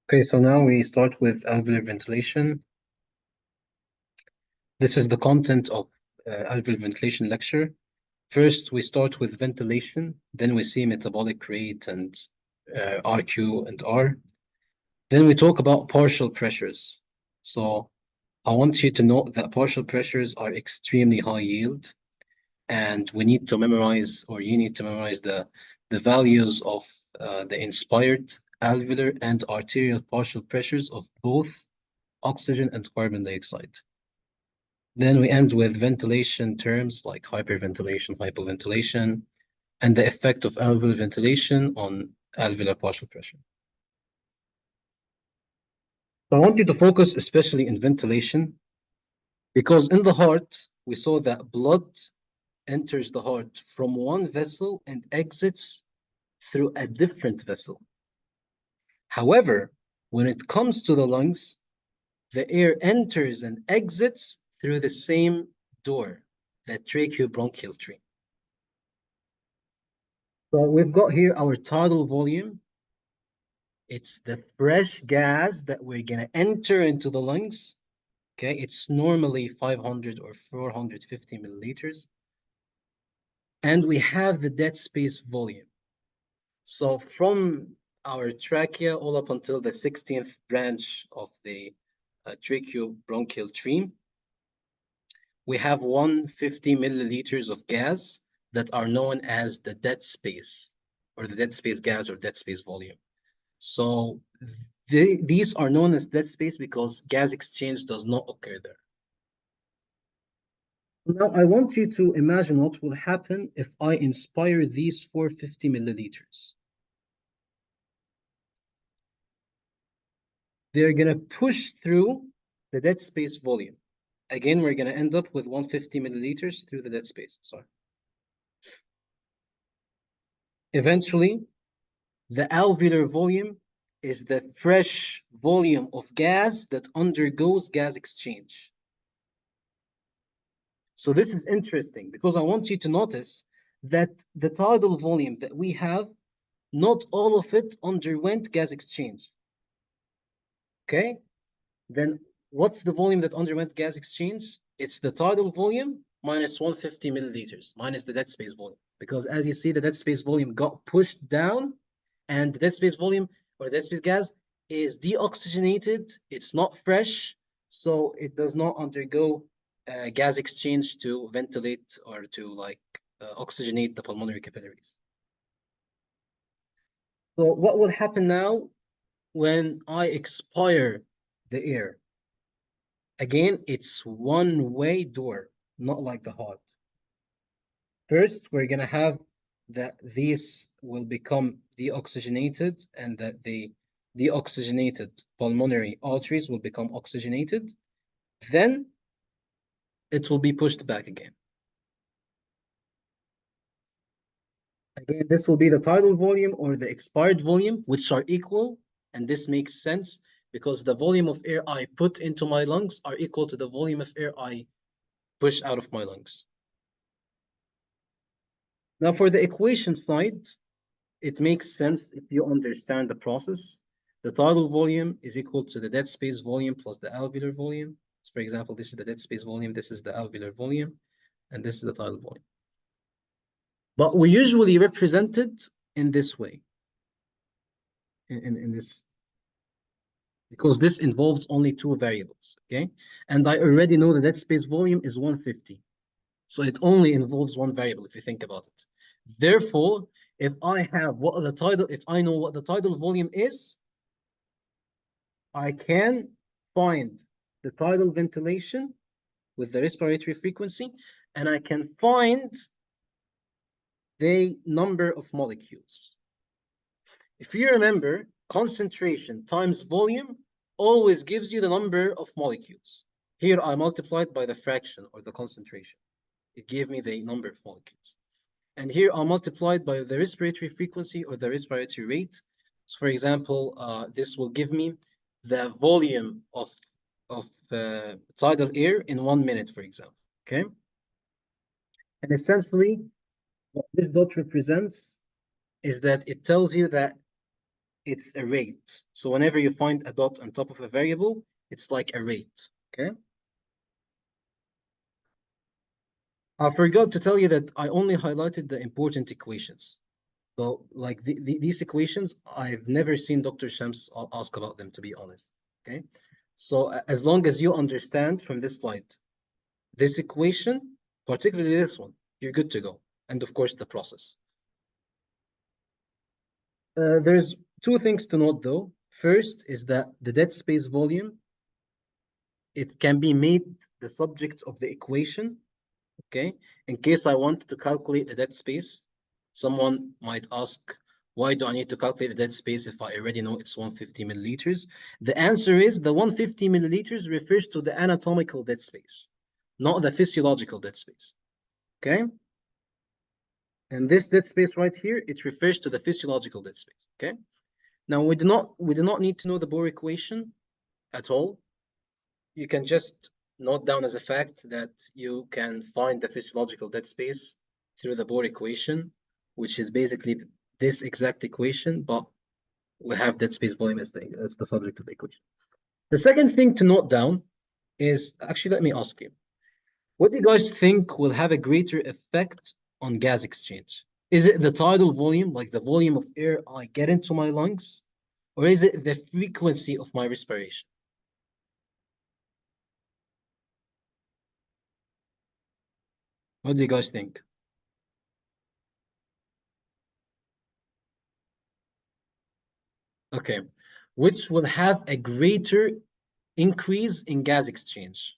Okay, so now we start with alveolar ventilation. This is the content of alveolar ventilation lecture. First, we start with ventilation, then we see metabolic rate and RQ and R. Then we talk about partial pressures. So I want you to note that partial pressures are extremely high yield, and we need to memorize, or you need to memorize the values of the inspired alveolar and arterial partial pressures of both oxygen and carbon dioxide. Then we end with ventilation terms like hyperventilation, hypoventilation, and the effect of alveolar ventilation on alveolar partial pressure. So I want you to focus especially in ventilation, because in the heart, we saw that blood enters the heart from one vessel and exits through a different vessel. However, when it comes to the lungs, the air enters and exits through the same door, the tracheobronchial tree. So we've got here our tidal volume. It's the fresh gas that we're going to enter into the lungs. Okay, it's normally 500 or 450 milliliters. And we have the dead space volume. So from our trachea all up until the 16th branch of the tracheobronchial tree, we have 150 milliliters of gas that are known as the dead space, or the dead space gas, or dead space volume. So these are known as dead space because gas exchange does not occur there. Now I want you to imagine what will happen if I inspire these 450 milliliters. They're going to push through the dead space volume. Again, we're going to end up with 150 milliliters through the dead space. Sorry. Eventually, the alveolar volume is the fresh volume of gas that undergoes gas exchange. So this is interesting because I want you to notice that the tidal volume that we have, not all of it underwent gas exchange. Okay? Then what's the volume that underwent gas exchange? It's the tidal volume minus 150 milliliters, minus the dead space volume. Because as you see, the dead space volume got pushed down, and the dead space volume, or dead space gas, is deoxygenated. It's not fresh, so it does not undergo gas exchange to ventilate or to oxygenate the pulmonary capillaries. So what will happen now when I expire the air? Again, it's one-way door, not like the heart. First, we're going to have that these will become deoxygenated, and that the deoxygenated pulmonary arteries will become oxygenated. Then it will be pushed back again. Again, this will be the tidal volume or the expired volume, which are equal. And this makes sense because the volume of air I put into my lungs are equal to the volume of air I push out of my lungs. Now for the equation side, it makes sense if you understand the process. The tidal volume is equal to the dead space volume plus the alveolar volume. So for example, this is the dead space volume, this is the alveolar volume, and this is the tidal volume. But we usually represent it in this way, in this, because this involves only two variables, okay? And I already know the dead space volume is 150. So it only involves one variable if you think about it. Therefore, if I know what the tidal volume is, I can find the tidal ventilation with the respiratory frequency, and I can find the number of molecules. If you remember, concentration times volume always gives you the number of molecules. Here I multiplied by the fraction or the concentration. It gave me the number of molecules. And here I multiplied by the respiratory frequency or the respiratory rate. So for example, this will give me the volume of tidal air in 1 minute, for example, okay? And essentially, what this dot represents is that it tells you that it's a rate. So whenever you find a dot on top of a variable, it's like a rate. Okay. I forgot to tell you that I only highlighted the important equations. So like these equations, I've never seen Dr. Shams ask about them, to be honest. Okay. So as long as you understand from this slide, this equation, particularly this one, you're good to go. And of course, the process. There's two things to note though. First is that the dead space volume, it can be made the subject of the equation. Okay. In case I want to calculate the dead space, someone might ask, why do I need to calculate the dead space if I already know it's 150 milliliters? The answer is the 150 milliliters refers to the anatomical dead space, not the physiological dead space. Okay. And this dead space right here, it refers to the physiological dead space. Okay. Now we do not need to know the Bohr equation at all. You can just note down as a fact that you can find the physiological dead space through the Bohr equation, which is basically this exact equation, but we have dead space volume as the subject of the equation. The second thing to note down is, actually, let me ask you, what do you guys think will have a greater effect on gas exchange? Is it the tidal volume, like the volume of air I get into my lungs, or is it the frequency of my respiration? What do you guys think? Okay, which will have a greater increase in gas exchange?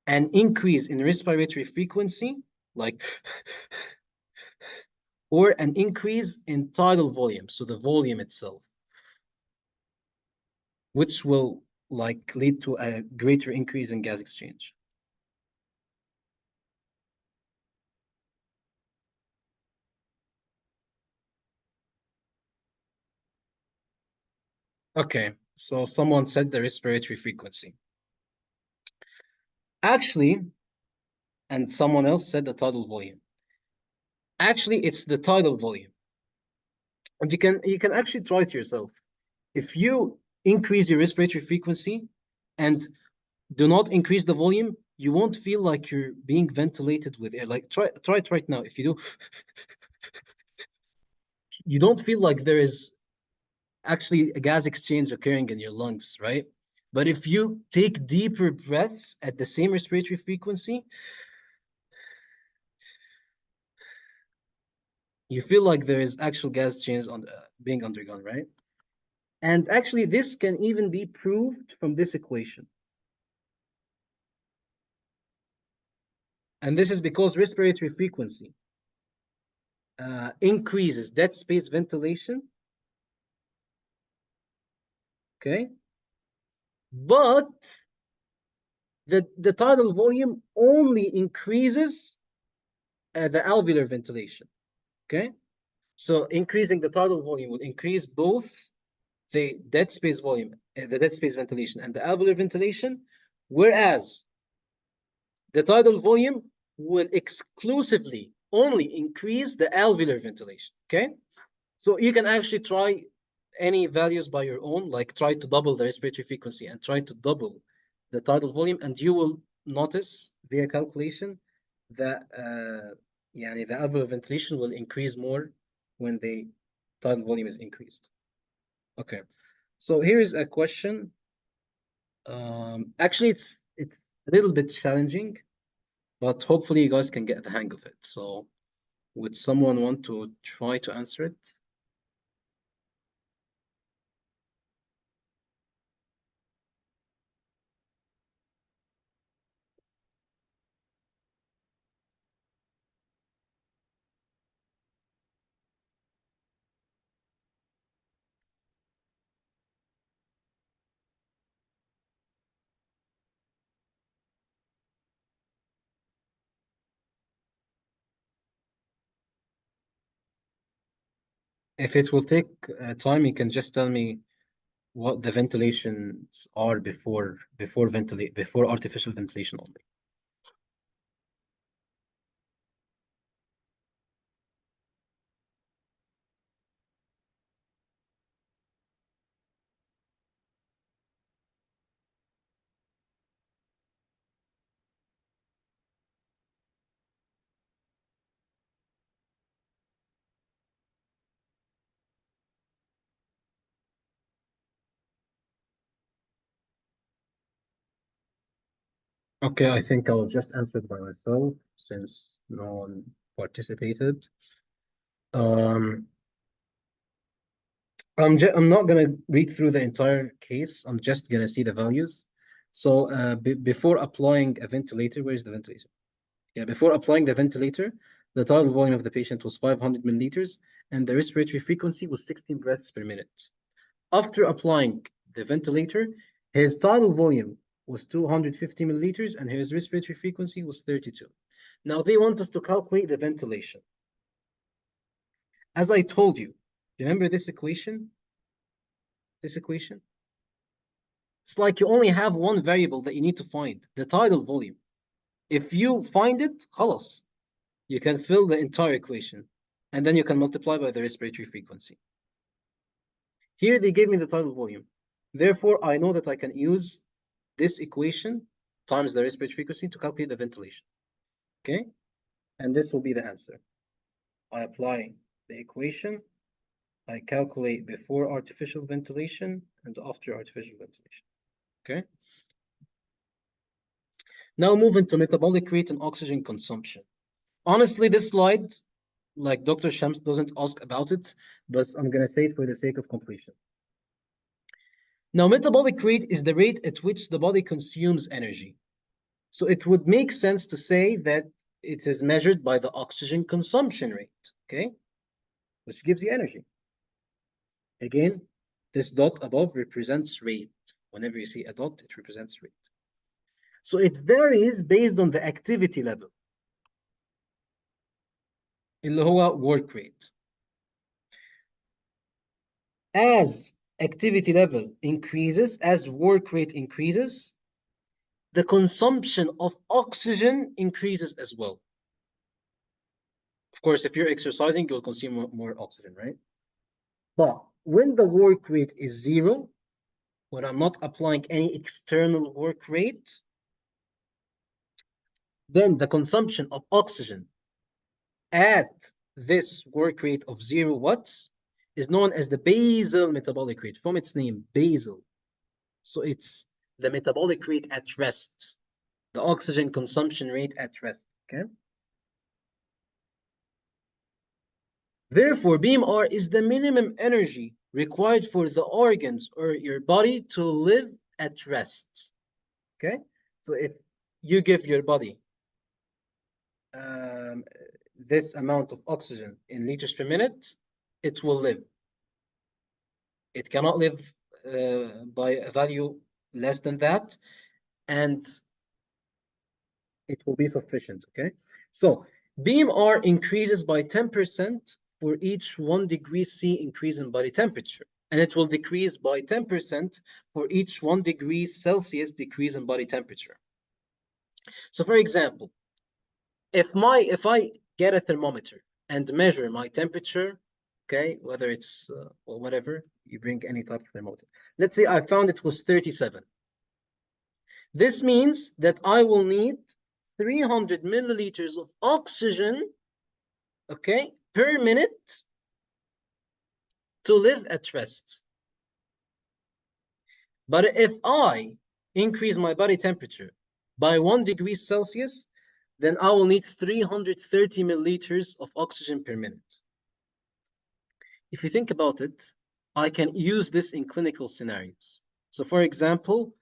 An increase in respiratory frequency, like, or an increase in tidal volume, so the volume itself, which will like lead to a greater increase in gas exchange. Okay, so someone said the respiratory frequency. Actually, and someone else said the tidal volume. Actually, it's the tidal volume. And you can actually try it yourself. If you increase your respiratory frequency and do not increase the volume, you won't feel like you're being ventilated with air. Like try it right now. If you do, you don't feel like there is actually a gas exchange occurring in your lungs, right? But if you take deeper breaths at the same respiratory frequency, you feel like there is actual gas change on being undergone, right? And actually, this can even be proved from this equation. And this is because respiratory frequency increases dead space ventilation, okay? But the tidal volume only increases the alveolar ventilation, okay? So increasing the tidal volume will increase both the dead space volume, the dead space ventilation, and the alveolar ventilation, whereas the tidal volume will exclusively only increase the alveolar ventilation, okay? So you can actually try any values by your own, like try to double the respiratory frequency and try to double the tidal volume, and you will notice via calculation that the alveolar ventilation will increase more when the tidal volume is increased. Okay, so here is a question. Actually, it's a little bit challenging, but hopefully you guys can get the hang of it. So would someone want to try to answer it? If it will take time, you can just tell me what the ventilations are before artificial ventilation only. Okay, I think I'll just answer it by myself since no one participated. Um, I'm not gonna read through the entire case. I'm just gonna see the values. So before applying a ventilator, where's the ventilator? Yeah, before applying the ventilator, the tidal volume of the patient was 500 milliliters, and the respiratory frequency was 16 breaths per minute. After applying the ventilator, his tidal volume was 250 milliliters, and his respiratory frequency was 32. Now they want us to calculate the ventilation. As I told you, remember this equation? This equation? It's like you only have one variable that you need to find, the tidal volume. If you find it, خلاص, you can fill the entire equation, and then you can multiply by the respiratory frequency. Here they gave me the tidal volume. Therefore, I know that I can use this equation times the respiratory frequency to calculate the ventilation. Okay? And this will be the answer. I apply the equation, I calculate before artificial ventilation and after artificial ventilation. Okay? Now moving to metabolic rate and oxygen consumption. Honestly, this slide, like Dr. Shams doesn't ask about it, but I'm going to say it for the sake of completion. Now, metabolic rate is the rate at which the body consumes energy. So it would make sense to say that it is measured by the oxygen consumption rate, okay? Which gives you energy. Again, this dot above represents rate. Whenever you see a dot, it represents rate. So it varies based on the activity level. اللي هو work rate. As activity level increases, as work rate increases, the consumption of oxygen increases as well. Of course, if you're exercising, you'll consume more oxygen, right? But when the work rate is zero, when I'm not applying any external work rate, then the consumption of oxygen at this work rate of 0 watts is known as the basal metabolic rate, from its name, basal. So it's the metabolic rate at rest, the oxygen consumption rate at rest, okay? Therefore, BMR is the minimum energy required for the organs or your body to live at rest, okay? So if you give your body this amount of oxygen in liters per minute, it will live. It cannot live by a value less than that, and it will be sufficient, okay? So BMR increases by 10% for each 1 degree C increase in body temperature, and it will decrease by 10% for each 1 degree Celsius decrease in body temperature. So for example, if I get a thermometer and measure my temperature, okay, whether it's or whatever, you bring any type of thermometer. Let's say I found it was 37. This means that I will need 300 milliliters of oxygen, okay, per minute to live at rest. But if I increase my body temperature by 1 degree Celsius, then I will need 330 milliliters of oxygen per minute. If you think about it, I can use this in clinical scenarios. So for example,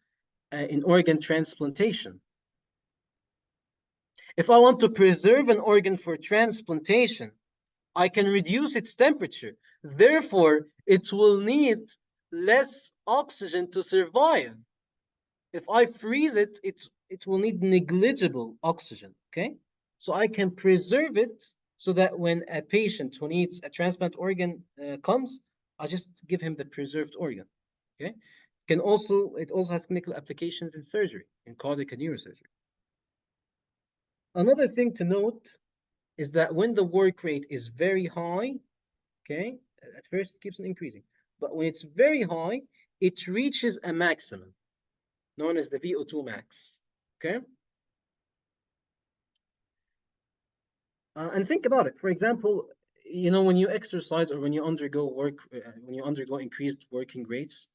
in organ transplantation, if I want to preserve an organ for transplantation, I can reduce its temperature. Therefore, it will need less oxygen to survive. If I freeze it, it will need negligible oxygen, okay? So I can preserve it so that when a patient who needs a transplant organ comes, I just give him the preserved organ, okay? It also has clinical applications in surgery, in cardiac and neurosurgery. Another thing to note is that when the work rate is very high, okay, at first it keeps on increasing, but when it's very high, it reaches a maximum known as the VO2 max, okay? And think about it. For example, you know, when you exercise or when you undergo increased working rates,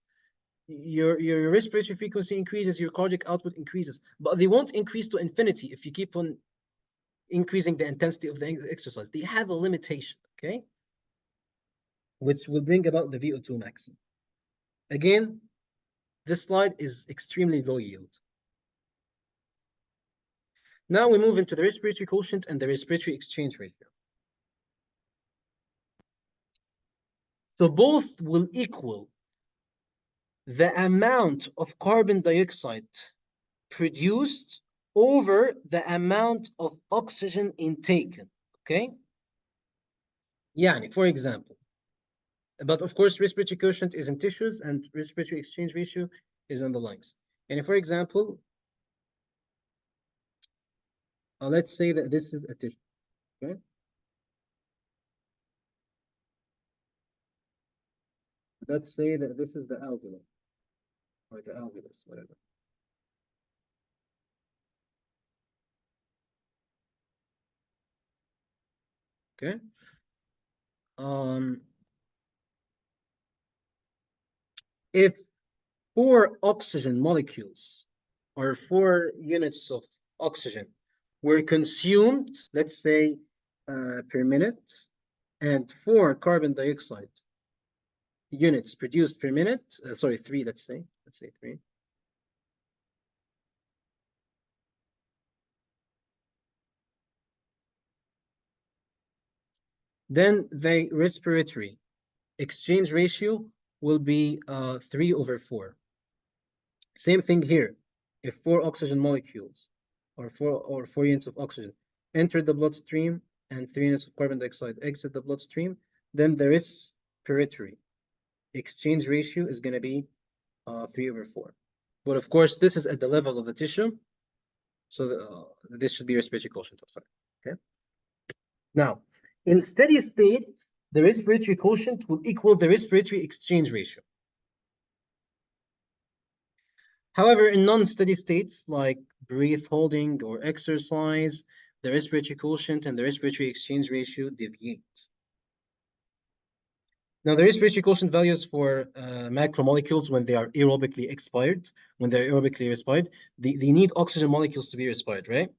your respiratory frequency increases, your cardiac output increases, but they won't increase to infinity if you keep on increasing the intensity of the exercise. They have a limitation, okay? Which will bring about the VO2 max. Again, this slide is extremely low yield. Now we move into the respiratory quotient and the respiratory exchange ratio. So both will equal the amount of carbon dioxide produced over the amount of oxygen intaken, okay? يعني, for example, but of course, respiratory quotient is in tissues and respiratory exchange ratio is in the lungs. And for example, let's say that this is a tissue, okay? Let's say that this is the alveolar or the alveolus, whatever. Okay. If 4 oxygen molecules or 4 units of oxygen were consumed, let's say per minute, and 4 carbon dioxide units produced per minute, sorry, 3, let's say 3. Then the respiratory exchange ratio will be 3/4. Same thing here. If 4 oxygen molecules or 4 units of oxygen enter the bloodstream and 3 units of carbon dioxide exit the bloodstream, then the respiratory exchange ratio is going to be 3/4. But of course, this is at the level of the tissue, so this should be respiratory quotient. Sorry. Okay. Now, in steady state, the respiratory quotient will equal the respiratory exchange ratio. However, in non-steady states like breath holding or exercise, the respiratory quotient and the respiratory exchange ratio deviate. Now, the respiratory quotient values for macromolecules when they are aerobically expired, they need oxygen molecules to be respired, right?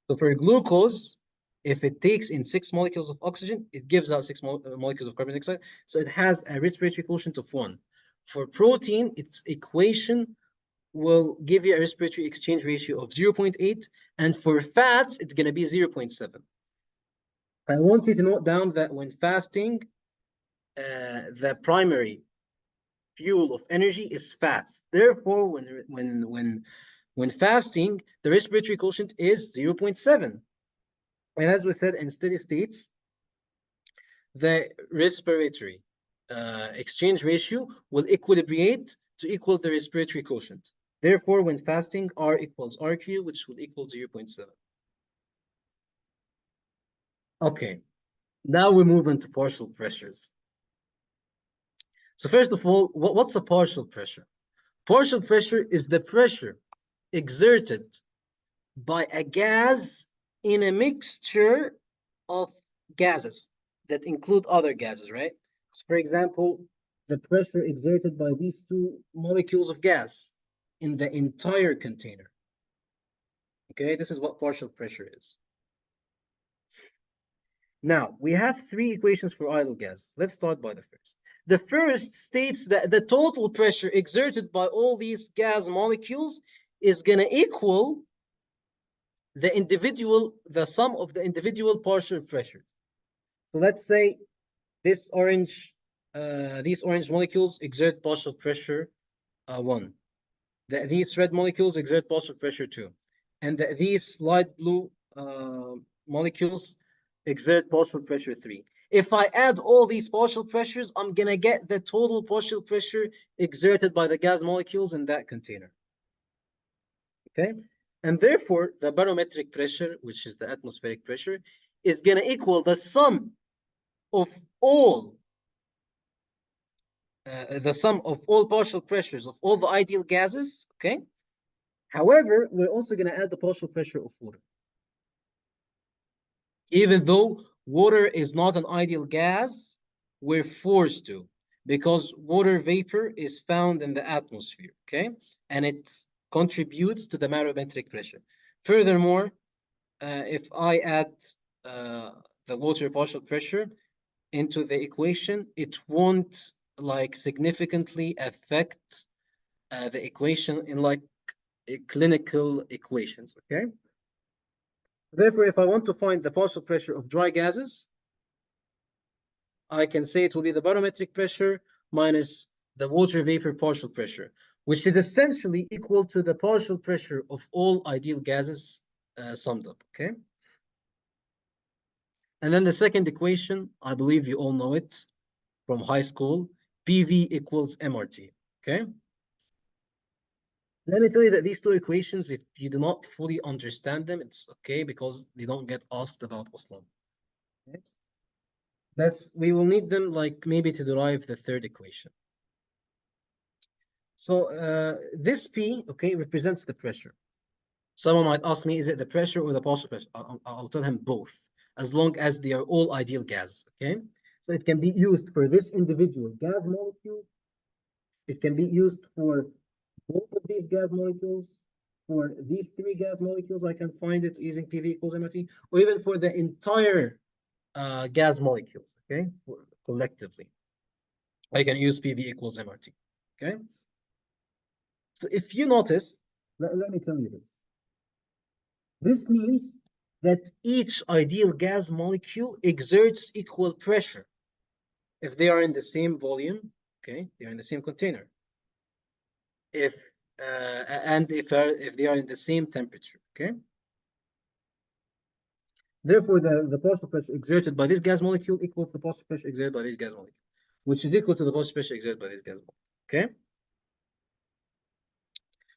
So for glucose, if it takes in 6 molecules of oxygen, it gives out 6 molecules of carbon dioxide. So it has a respiratory quotient of 1. For protein, its equation will give you a respiratory exchange ratio of 0.8. And for fats, it's going to be 0.7. I want you to note down that when fasting, the primary fuel of energy is fats. Therefore, when fasting, the respiratory quotient is 0.7. And as we said, in steady states, the respiratory exchange ratio will equilibrate to equal the respiratory quotient. Therefore, when fasting, R equals RQ, which will equal 0.7. Okay, now we move into partial pressures. So first of all, what's a partial pressure? Partial pressure is the pressure exerted by a gas in a mixture of gases that include other gases, right? So for example, the pressure exerted by these 2 molecules of gas in the entire container. Okay, this is what partial pressure is. Now, we have 3 equations for idle gas. Let's start by the first. The first states that the total pressure exerted by all these gas molecules is going to equal the sum of the individual partial pressures. So let's say these orange molecules exert partial pressure 1. These red molecules exert partial pressure 2. And these light blue molecules exert partial pressure 3. If I add all these partial pressures, I'm going to get the total partial pressure exerted by the gas molecules in that container. Okay? And therefore, the barometric pressure, which is the atmospheric pressure, is going to equal the sum of all partial pressures of all the ideal gases, okay? However, we're also going to add the partial pressure of water. Even though water is not an ideal gas, we're forced to. because water vapor is found in the atmosphere, okay? And it contributes to the barometric pressure. Furthermore, if I add uh, the water partial pressure into the equation, it won't like significantly affect the equation in like clinical equations, okay? Therefore, if I want to find the partial pressure of dry gases, I can say it will be the barometric pressure minus the water vapor partial pressure, which is essentially equal to the partial pressure of all ideal gases summed up, okay? And then the second equation, I believe you all know it from high school, PV equals MRT, okay? Let me tell you that these two equations, if you do not fully understand them, it's okay because they don't get asked about Islam. Okay? Thus, we will need them like maybe to derive the third equation. So this P, okay, represents the pressure. Someone might ask me, is it the pressure or the partial pressure? I'll tell him both, as long as they are all ideal gases, okay? So it can be used for this individual gas molecule. It can be used for both of these gas molecules. For these three gas molecules, I can find it using PV equals MRT, or even for the entire gas molecules, okay, collectively. I can use PV equals MRT, okay? So if you notice, let me tell you this. This means that each ideal gas molecule exerts equal pressure if they are in the same volume, okay, they're in the same container. If and if they are in the same temperature, okay. Therefore, the partial pressure exerted by this gas molecule equals the partial pressure exerted by this gas molecule, which is equal to the partial pressure exerted by this gas molecule, okay.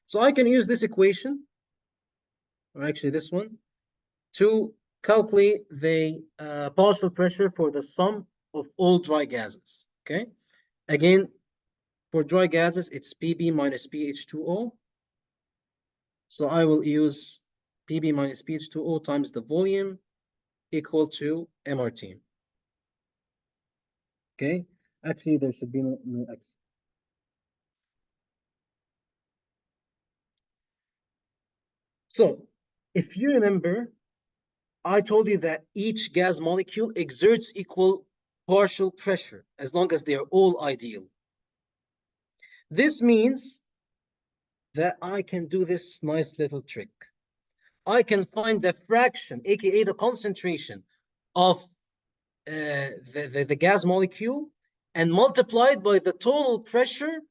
So I can use this equation, or actually this one, to calculate the partial pressure for the sum of all dry gases, okay. Again, for dry gases, it's Pb minus pH2O. So I will use Pb minus pH2O times the volume equal to MRT. Okay, actually there should be no X. So if you remember, I told you that each gas molecule exerts equal partial pressure as long as they are all ideal. This means that I can do this nice little trick. I can find the fraction, aka the concentration of the gas molecule and multiply it by the total pressure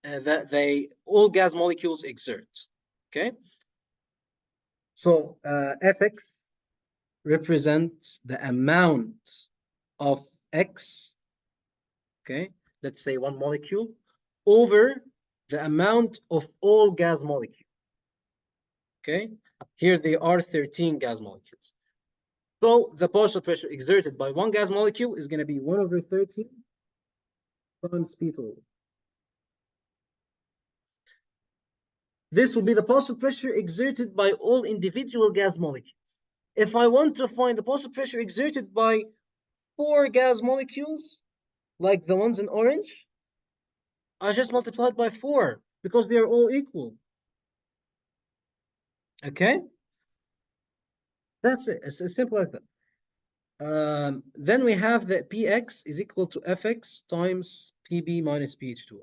that all gas molecules exert. Okay, so Fx represents the amount of X, okay, let's say one molecule, over the amount of all gas molecules. Okay, here they are 13 gas molecules. So the partial pressure exerted by one gas molecule is going to be 1 over 13 times P total. This will be the partial pressure exerted by all individual gas molecules. If I want to find the partial pressure exerted by 4 gas molecules, like the ones in orange, I just multiplied by 4 because they are all equal. Okay? That's it. It's as simple as that. Then we have that Px is equal to Fx times Pb minus pH2O.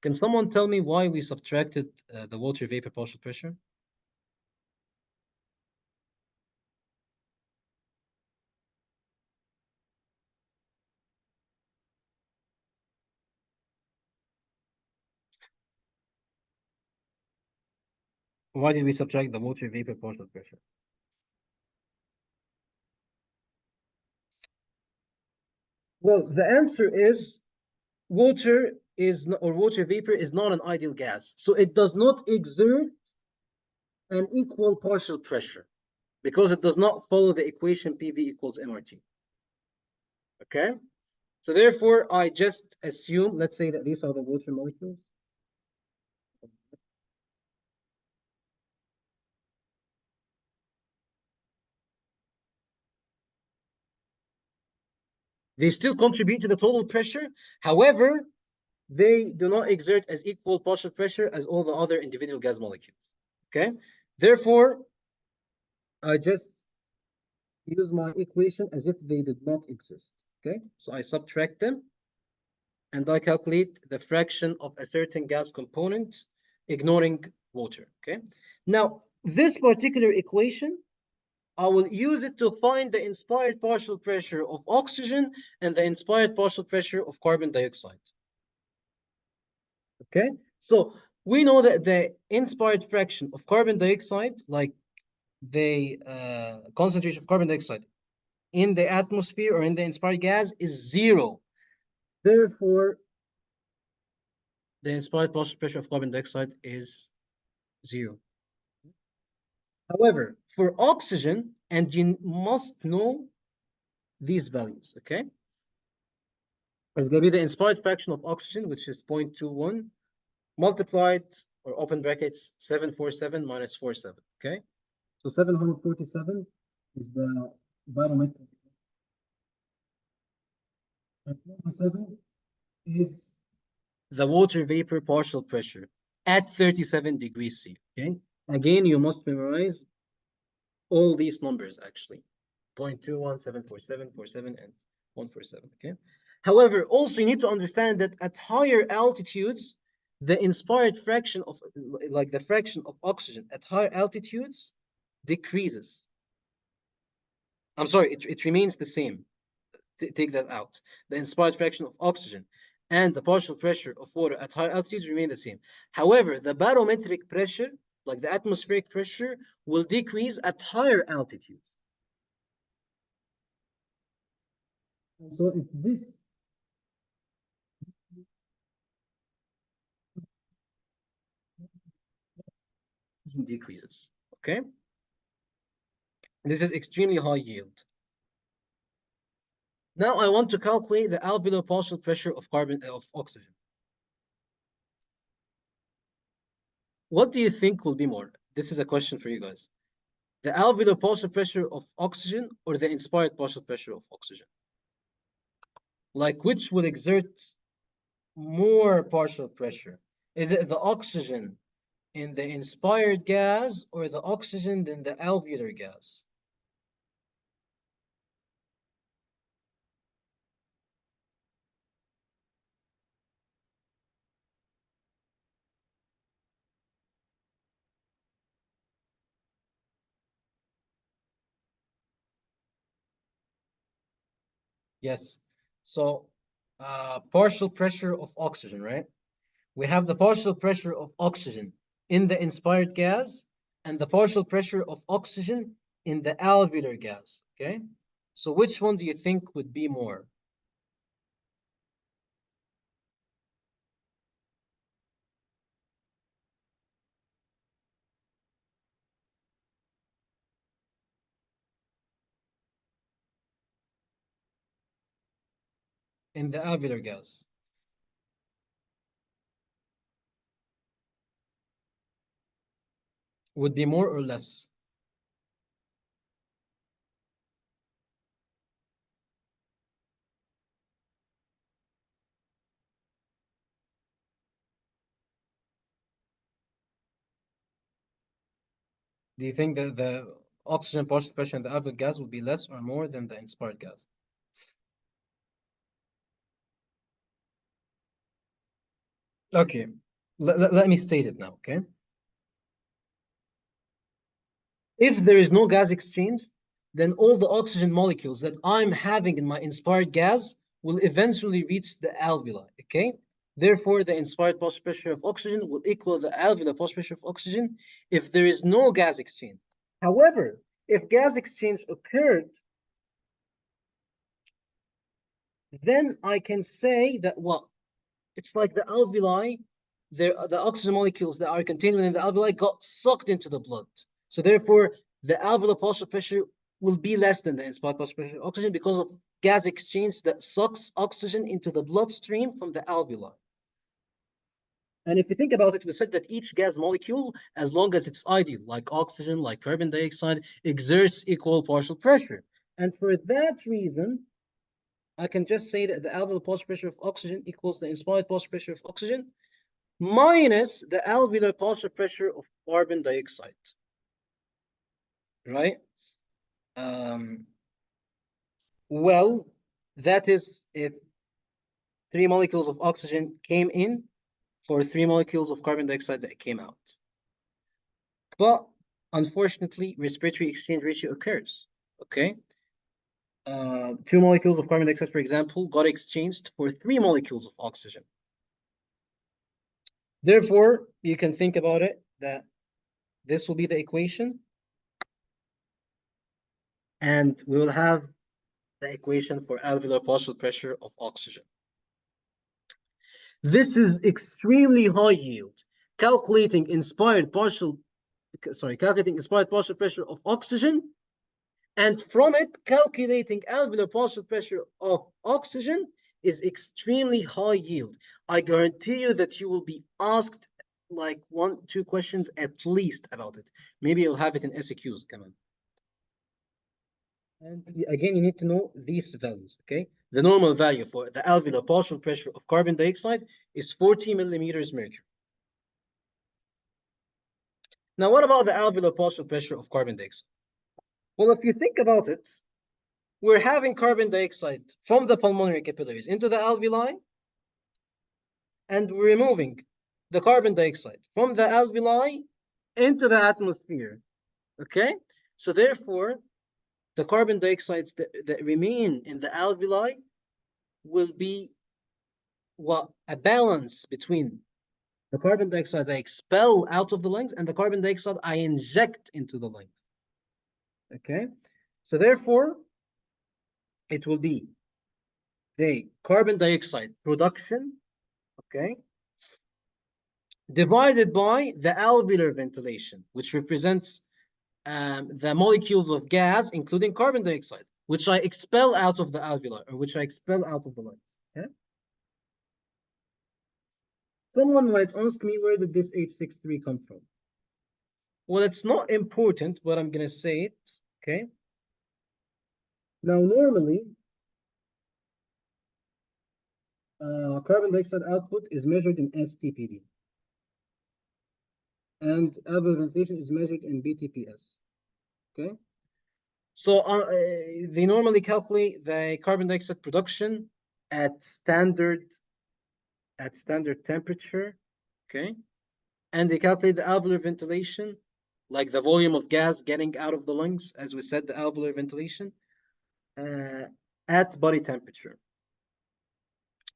Can someone tell me why we subtracted the water vapor partial pressure? Why did we subtract the water vapor partial pressure? Well, the answer is water is not, or water vapor is not an ideal gas. So it does not exert an equal partial pressure because it does not follow the equation PV equals MRT. Okay? So therefore, I just assume, let's say that these are the water molecules. They still contribute to the total pressure. However, they do not exert as equal partial pressure as all the other individual gas molecules. Okay? Therefore, I just use my equation as if they did not exist. Okay? So I subtract them and I calculate the fraction of a certain gas component, ignoring water. Okay? Now, this particular equation, I will use it to find the inspired partial pressure of oxygen and the inspired partial pressure of carbon dioxide. Okay? So we know that the inspired fraction of carbon dioxide, like the concentration of carbon dioxide in the atmosphere or in the inspired gas, is 0. Therefore, the inspired partial pressure of carbon dioxide is 0. However, for oxygen, and you must know these values, okay? It's going to be the inspired fraction of oxygen, which is 0.21, multiplied, or open brackets, 747 minus 47, okay? So 747 is the barometric. And 47 is the water vapor partial pressure at 37 degrees C, okay? Again, you must memorize all these numbers, actually. 0.21, 747, 47, and 147, okay? However, also you need to understand that at higher altitudes, the inspired fraction of, like the fraction of oxygen at higher altitudes decreases. I'm sorry, it remains the same. Take that out. The inspired fraction of oxygen and the partial pressure of water at higher altitudes remain the same. However, the barometric pressure, like the atmospheric pressure, will decrease at higher altitudes. So if this decreases, okay? This is extremely high yield. Now I want to calculate the alveolar partial pressure of oxygen. What do you think will be more? This is a question for you guys. The alveolar partial pressure of oxygen or the inspired partial pressure of oxygen? Like which will exert more partial pressure? Is it the oxygen in the inspired gas or the oxygen in the alveolar gas? Yes. So partial pressure of oxygen, right? We have the partial pressure of oxygen in the inspired gas and the partial pressure of oxygen in the alveolar gas, okay? So which one do you think would be more? In the alveolar gas? Would be more or less? Do you think that the oxygen partial pressure in the alveolar gas would be less or more than the inspired gas? Okay, let me state it now, okay? If there is no gas exchange, then all the oxygen molecules that I'm having in my inspired gas will eventually reach the alveoli, okay? Therefore, the inspired partial pressure of oxygen will equal the alveolar partial pressure of oxygen if there is no gas exchange. However, if gas exchange occurred, then I can say that what? It's like the alveoli, the oxygen molecules that are contained within the alveoli got sucked into the blood. So therefore, the alveolar partial pressure will be less than the inspired partial pressure of oxygen because of gas exchange that sucks oxygen into the bloodstream from the alveoli. And if you think about it, we said that each gas molecule, as long as it's ideal, like oxygen, like carbon dioxide, exerts equal partial pressure. And for that reason, I can just say that the alveolar pulse pressure of oxygen equals the inspired pulse pressure of oxygen minus the alveolar pulse pressure of carbon dioxide, right? Um, well, that is if 3 molecules of oxygen came in for 3 molecules of carbon dioxide that came out. But unfortunately, respiratory exchange ratio occurs, okay? 2 molecules of carbon dioxide, for example, got exchanged for 3 molecules of oxygen. Therefore, you can think about it that this will be the equation, and we will have the equation for alveolar partial pressure of oxygen. This is extremely high yield. Calculating inspired partial pressure of oxygen, and from it, calculating alveolar partial pressure of oxygen is extremely high yield. I guarantee you that you will be asked like 1-2 questions at least about it. Maybe you'll have it in SQs. Come on. And again, you need to know these values, okay? The normal value for the alveolar partial pressure of carbon dioxide is 40 millimeters mercury. Now, what about the alveolar partial pressure of carbon dioxide? Well, if you think about it, we're having carbon dioxide from the pulmonary capillaries into the alveoli, and we're removing the carbon dioxide from the alveoli into the atmosphere, okay? So therefore, the carbon dioxides that remain in the alveoli will be what? A balance between the carbon dioxide I expel out of the lungs and the carbon dioxide I inject into the lungs. Okay? So therefore, it will be the carbon dioxide production, okay, divided by the alveolar ventilation, which represents the molecules of gas, including carbon dioxide, which I expel out of the alveoli, or which I expel out of the lungs. Okay? Someone might ask me, where did this H63 come from? Well, it's not important, but I'm going to say it. Okay? Now, normally, carbon dioxide output is measured in STPD. And alveolar ventilation is measured in BTPS. Okay? So they normally calculate the carbon dioxide production at standard temperature, okay? And they calculate the alveolar ventilation, like the volume of gas getting out of the lungs, as we said, the alveolar ventilation, at body temperature.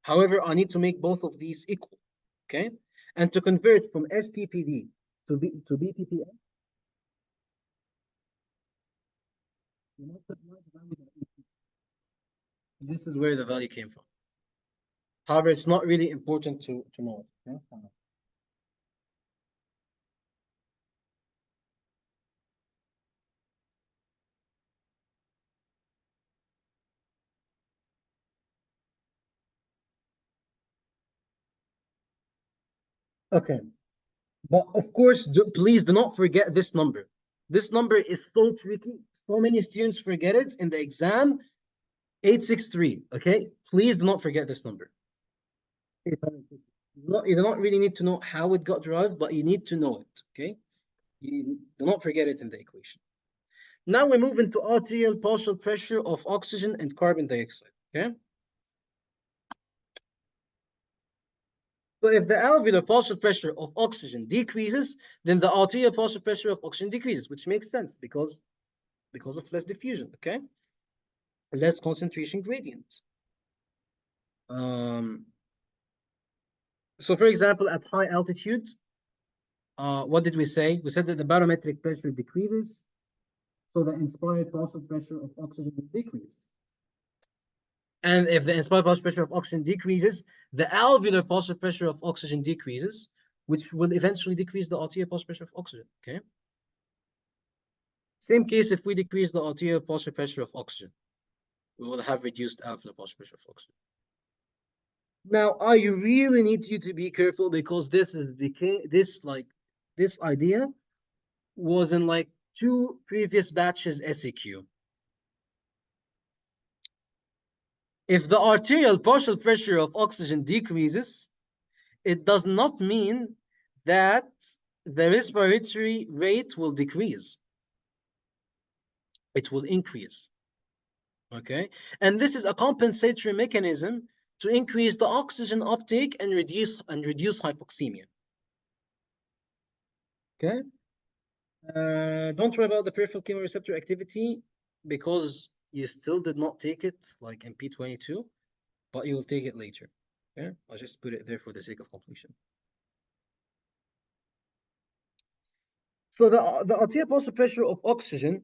However, I need to make both of these equal, okay? And to convert from STPD to BTPS, this is where the value came from. However, it's not really important to know it. Okay? Okay. But of course, please do not forget this number. This number is so tricky. So many students forget it in the exam. 863. Okay. Please do not forget this number. You do not really need to know how it got derived, but you need to know it. Okay. You do not forget it in the equation. Now we move into arterial partial pressure of oxygen and carbon dioxide. Okay. So if the alveolar partial pressure of oxygen decreases, then the arterial partial pressure of oxygen decreases, which makes sense because of less diffusion, okay? Less concentration gradient. So for example, at high altitude, what did we say? We said that the barometric pressure decreases, so the inspired partial pressure of oxygen will decrease. And if the inspired partial pressure of oxygen decreases, the alveolar partial pressure of oxygen decreases, which will eventually decrease the arterial partial pressure of oxygen, okay? Same case if we decrease the arterial partial pressure of oxygen, we will have reduced alveolar partial pressure of oxygen. Now, I really need you to be careful because this idea was in like 2 previous batches SEQ. If the arterial partial pressure of oxygen decreases, it does not mean that the respiratory rate will decrease. It will increase. Okay, and this is a compensatory mechanism to increase the oxygen uptake and reduce hypoxemia. Okay, don't worry about the peripheral chemoreceptor activity because you still did not take it like in P22, but you will take it later. Okay, I'll just put it there for the sake of completion. So the arterial pulse pressure of oxygen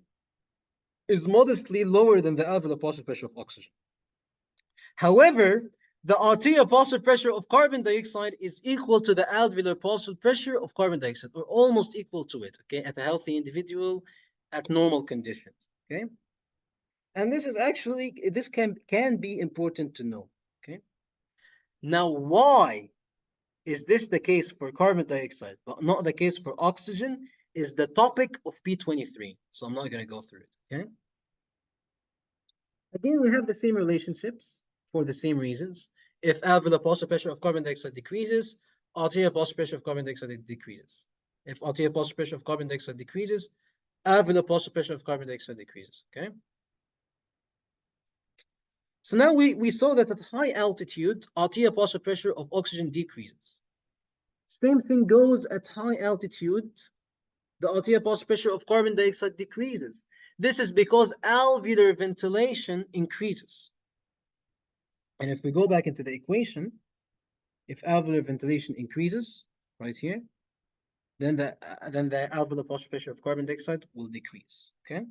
is modestly lower than the alveolar pulse pressure of oxygen. However, the arterial pulse pressure of carbon dioxide is equal to the alveolar pulse pressure of carbon dioxide, or almost equal to it, okay, at a healthy individual at normal conditions, okay? And this is actually, this can be important to know, okay? Now, why is this the case for carbon dioxide, but not the case for oxygen, is the topic of P23. So I'm not going to go through it, okay? Again, we have the same relationships for the same reasons. If alveolar pulse pressure of carbon dioxide decreases, arterial pulse pressure of carbon dioxide decreases. If arterial pulse pressure of carbon dioxide decreases, alveolar pulse pressure of carbon dioxide decreases, okay? So now we saw that at high altitude, arterial pulse pressure of oxygen decreases. Same thing goes at high altitude, the arterial pulse pressure of carbon dioxide decreases. This is because alveolar ventilation increases. And if we go back into the equation, if alveolar ventilation increases right here, then the alveolar pulse pressure of carbon dioxide will decrease. Okay.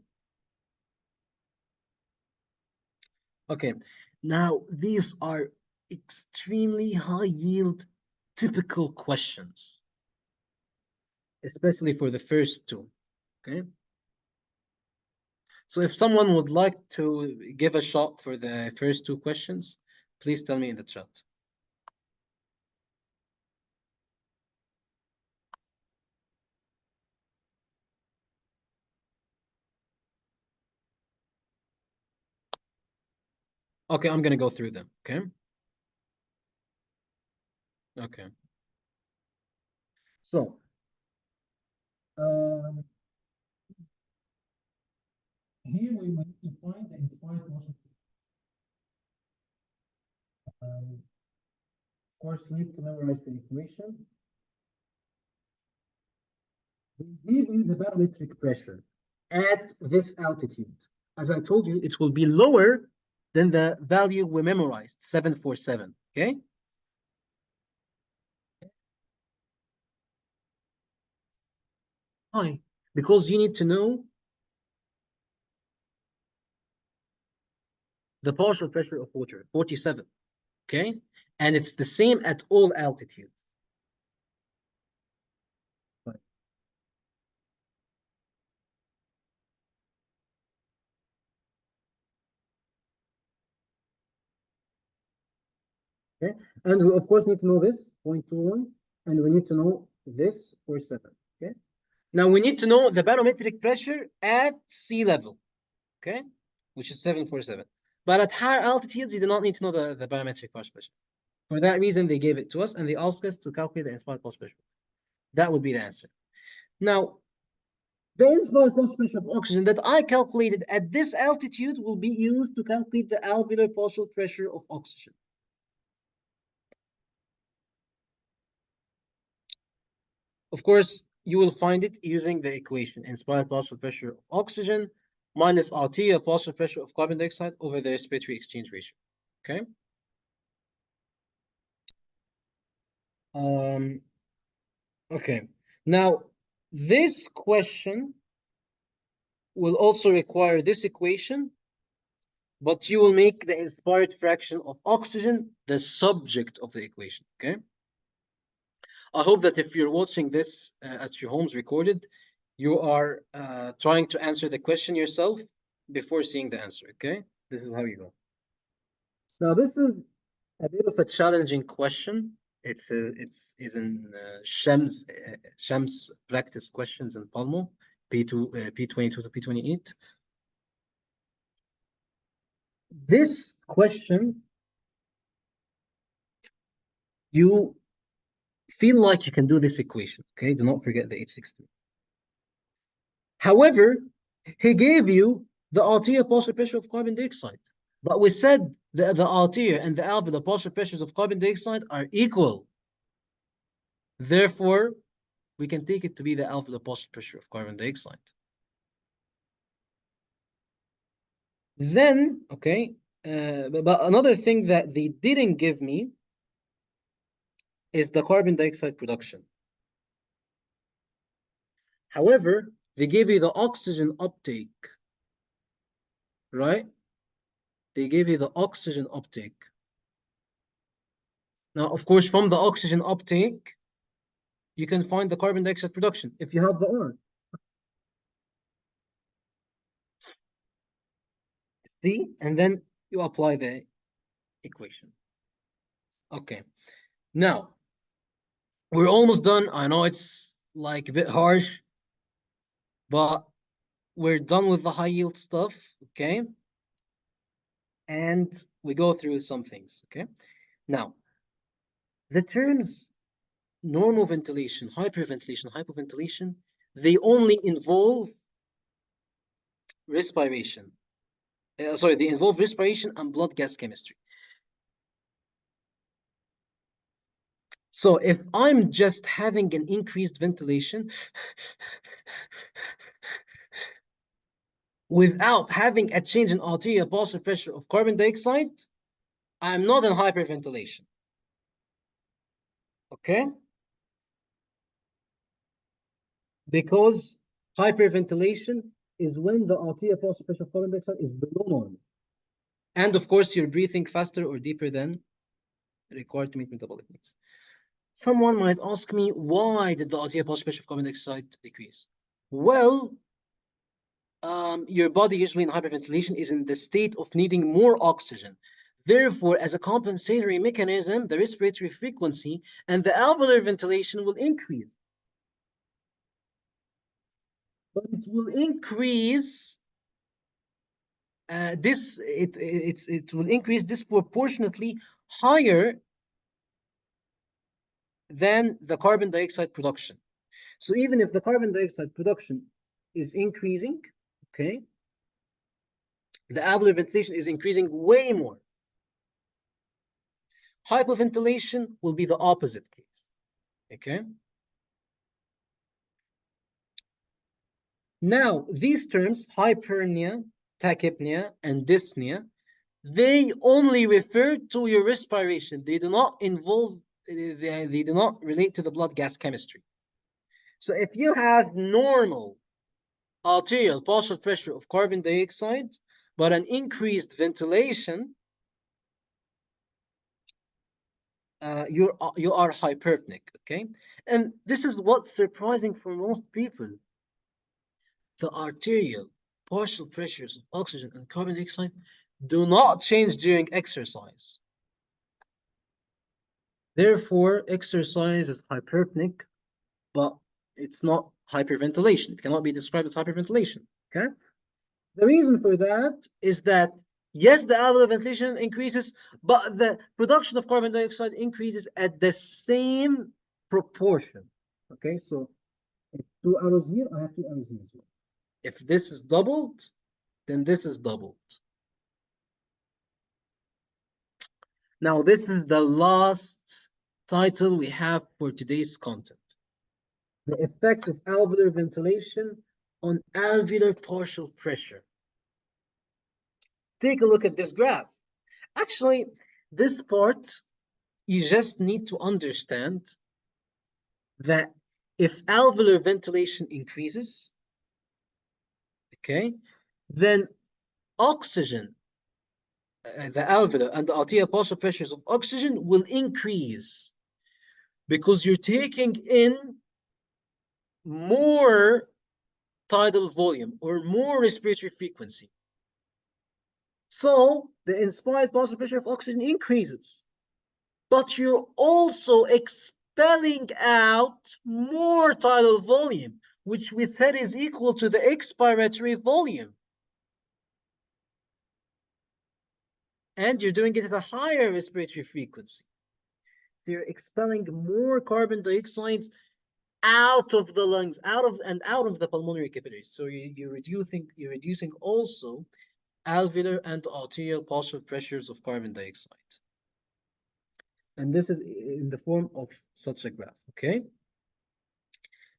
Okay. Now these are extremely high yield typical questions, especially for the first two. Okay. So if someone would like to give a shot for the first two questions, please tell me in the chat. Okay, I'm gonna go through them. Okay. Okay. So, here we need to find the inspired motion. Of course, you need to memorize the equation. They give you the barometric pressure at this altitude. As I told you, it will be lower than the value we memorized, 747. Okay. Why? Because you need to know the partial pressure of water, 47. Okay. And it's the same at all altitudes. Okay. And we, of course, need to know this, 0.21, and we need to know this, 47. Okay. Now we need to know the barometric pressure at sea level, okay, which is 747. But at higher altitudes, you do not need to know the barometric pulse pressure. For that reason, they gave it to us and they asked us to calculate the inspired pulse pressure. That would be the answer. Now, the inspired pulse pressure of oxygen that I calculated at this altitude will be used to calculate the alveolar partial pressure of oxygen. Of course, you will find it using the equation inspired partial pressure of oxygen minus arterial partial pressure of carbon dioxide over the respiratory exchange ratio. Okay. Okay. Now, this question will also require this equation, but you will make the inspired fraction of oxygen the subject of the equation. Okay. I hope that if you're watching this at your homes recorded, you are trying to answer the question yourself before seeing the answer. Okay, this is how you go. Now this is a bit of a challenging question. It's in Shams practice questions in Palmo P22 to P28. This question, you feel like you can do this equation, okay? Do not forget the H63. However, he gave you the arterial pulse pressure of carbon dioxide. But we said the arterial and the alveolar pulse pressures of carbon dioxide are equal. Therefore, we can take it to be the alveolar pulse pressure of carbon dioxide. Then, okay, but another thing that they didn't give me is the carbon dioxide production. However, they gave you the oxygen uptake, right? They gave you the oxygen uptake. Now, of course, from the oxygen uptake, you can find the carbon dioxide production if you have the R. See? And then you apply the equation. Okay. Now, we're almost done. I know it's like a bit harsh, but we're done with the high yield stuff. Okay. And we go through some things. Okay. Now, the terms normal ventilation, hyperventilation, hypoventilation, they only involve respiration. Sorry, they involve respiration and blood gas chemistry. So if I'm just having an increased ventilation without having a change in arterial pulse pressure of carbon dioxide, I'm not in hyperventilation. Okay? Because hyperventilation is when the arterial pulse pressure of carbon dioxide is below normal. And of course, you're breathing faster or deeper than required to meet metabolic needs. Someone might ask me, why did the arterial pulse pressure of carbon dioxide decrease? Well, your body usually in hyperventilation is in the state of needing more oxygen. Therefore, as a compensatory mechanism, the respiratory frequency and the alveolar ventilation will increase. But it will increase it will increase disproportionately higher than the carbon dioxide production. So even if the carbon dioxide production is increasing, okay, the alveolar ventilation is increasing way more. Hypoventilation will be the opposite case, okay? Now, these terms, hypernia, tachypnea, and dyspnea, they only refer to your respiration. They do not involve, they do not relate to the blood gas chemistry. So if you have normal arterial partial pressure of carbon dioxide, but an increased ventilation, you are hyperpnic, okay? And this is what's surprising for most people. The arterial partial pressures of oxygen and carbon dioxide do not change during exercise. Therefore, exercise is hyperpnic, but it's not hyperventilation. It cannot be described as hyperventilation, okay? The reason for that is that, yes, the alveolar ventilation increases, but the production of carbon dioxide increases at the same proportion. Okay, so if 2 arrows here, I have 2 arrows here as well. If this is doubled, then this is doubled. Now, this is the last title we have for today's content. The effect of alveolar ventilation on alveolar partial pressure. Take a look at this graph. Actually, this part, you just need to understand that if alveolar ventilation increases, okay, then oxygen, the alveolar and the arterial partial pressures of oxygen will increase because you're taking in more tidal volume or more respiratory frequency. So the inspired partial pressure of oxygen increases, but you're also expelling out more tidal volume, which we said is equal to the expiratory volume. and you're doing it at a higher respiratory frequency. You're expelling more carbon dioxide out of the lungs, out of the pulmonary capillaries. So you're reducing also alveolar and arterial partial pressures of carbon dioxide. And this is in the form of such a graph, okay?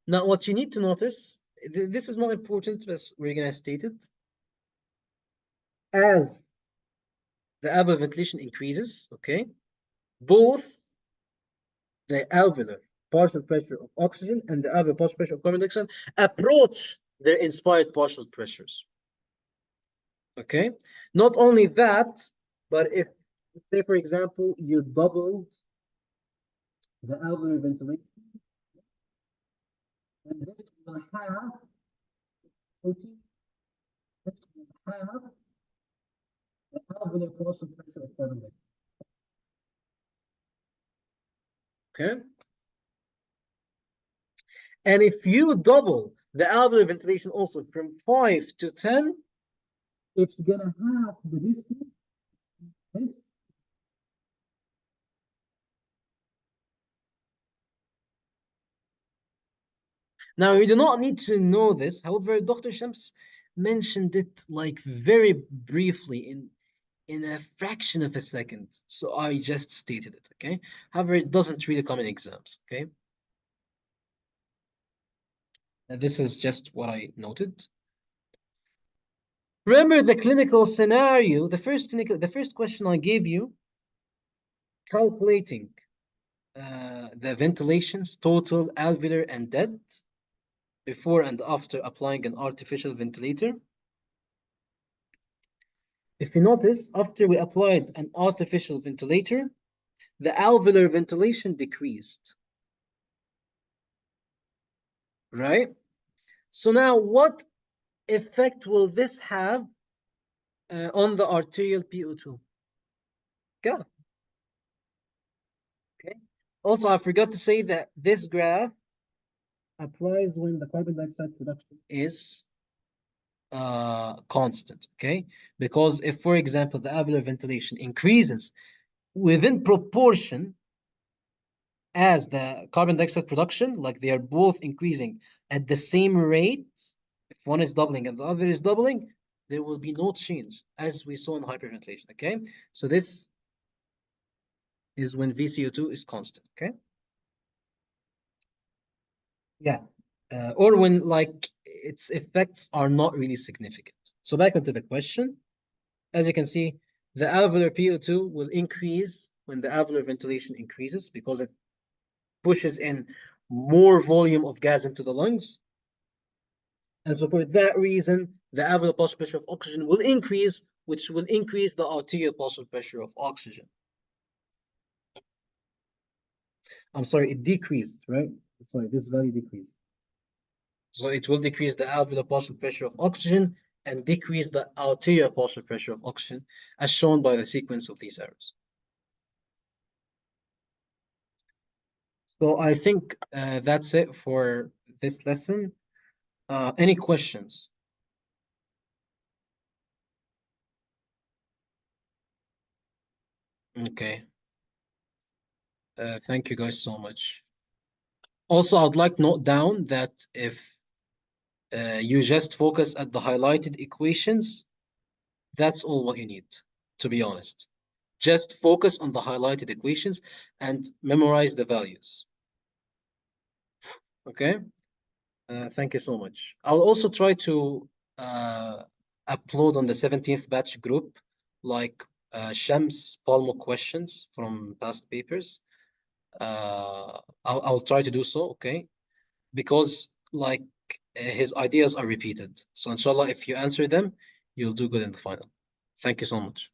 Now, what you need to notice, this is not important, but we're going to state it. As the alveolar ventilation increases, okay, both the alveolar partial pressure of oxygen and the alveolar partial pressure of carbon dioxide approach their inspired partial pressures. Okay, not only that, but if, say, for example, you doubled the alveolar ventilation, and this will have protein, this will have the alveolar partial pressure of carbon dioxide. Okay, and if you double the alveolar ventilation also from 5 to 10, it's gonna have the distance. This. Now, you do not need to know this. However, Dr. Shams mentioned it like very briefly in a fraction of a second. So I just stated it, okay? However, it doesn't really come in exams, okay? And this is just what I noted. Remember the clinical scenario, the first question I gave you, calculating the ventilations, total, alveolar, and dead, before and after applying an artificial ventilator. If you notice, after we applied an artificial ventilator, the alveolar ventilation decreased. Right? So now what effect will this have on the arterial PO2? Go. Okay. Also, I forgot to say that this graph applies when the carbon dioxide production is constant, okay? Because if, for example, the alveolar ventilation increases within proportion as the carbon dioxide production, like they are both increasing at the same rate, if one is doubling and the other is doubling, there will be no change, as we saw in hyperventilation, okay? So this is when VCO2 is constant, okay? Yeah, or when like its effects are not really significant. So back onto the question, as you can see, the alveolar PO2 will increase when the alveolar ventilation increases because it pushes in more volume of gas into the lungs. And so for that reason, the alveolar pulse pressure of oxygen will increase, which will increase the arterial pulse pressure of oxygen. I'm sorry, it decreased, right? Sorry, this value decreased. So it will decrease the alveolar pulse pressure of oxygen and decrease the arterial pulse pressure of oxygen, as shown by the sequence of these arrows. So I think that's it for this lesson. Any questions? Okay. Thank you guys so much. Also, I'd like to note down that if you just focus at the highlighted equations, that's all what you need, to be honest. Just focus on the highlighted equations and memorize the values. Okay? Thank you so much. I'll also try to upload on the 17th batch group, like Shams Palmo questions from past papers. I'll try to do so, okay? Because like his ideas are repeated. So inshallah, if you answer them, you'll do good in the final. Thank you so much.